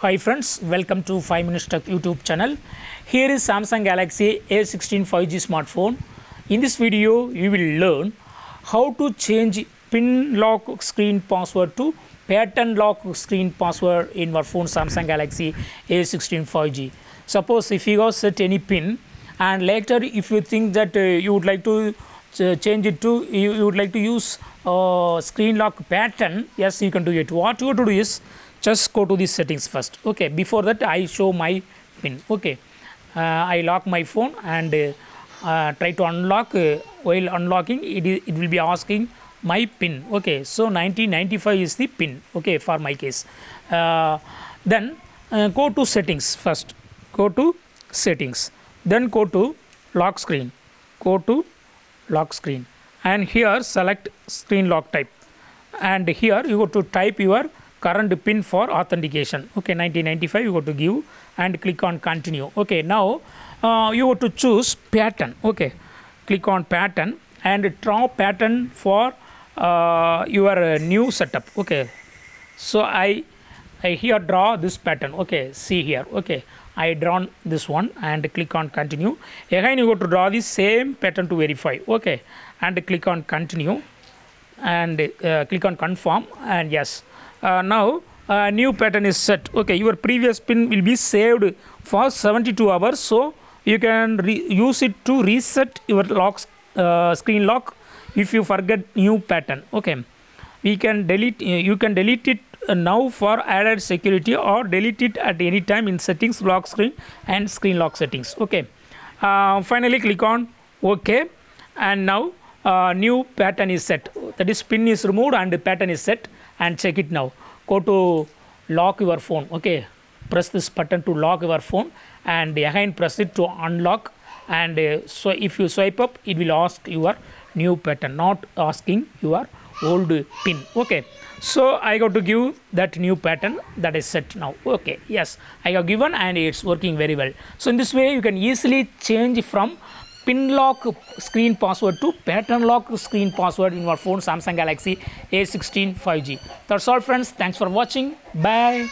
Hi friends, welcome to 5 Minutes Tech YouTube channel. Here is Samsung Galaxy A16 5G smartphone. In this video, you will learn how to change pin lock screen password to pattern lock screen password in your phone Samsung Galaxy A16 5G. Suppose if you have set any pin and later if you think that you would like to change it to, you would like to use screen lock pattern, yes, you can do it. What you have to do is just go to the settings first. Okay, before that I show my pin. Okay, I lock my phone and try to unlock. While unlocking it will be asking my pin. Okay, so 1995 is the pin. Okay, for my case. Then go to settings first. Go to settings, then go to lock screen. Go to lock screen and here select screen lock type, and here you go to type your current pin for authentication. Okay, 1995 you go to give and click on continue. Okay, now you go to choose pattern. Okay, click on pattern and draw pattern for your new setup. Okay, so I here draw this pattern. Okay, see here. Okay, I drawn this one and click on continue. Again you go to draw the same pattern to verify. Okay, and click on continue and click on confirm, and yes, now new pattern is set. Okay, your previous pin will be saved for 72 hours, so you can use it to reset your lock screen lock if you forget new pattern. Okay, we can delete you can delete it now for added security, or delete it at any time in settings, lock screen and screen lock settings. Okay, finally click on OK, and now new pattern is set. That is, pin is removed and the pattern is set. And check it now. Go to lock your phone. Okay, press this button to lock your phone and again press it to unlock, and so if you swipe up it will ask your new pattern, not asking your old pin. Okay, so I got to give that new pattern that is set now. Okay, yes, I have given and it's working very well. So in this way you can easily change from pin lock screen password to pattern lock screen password in your phone Samsung Galaxy A16 5G. That's all friends. Thanks for watching. Bye.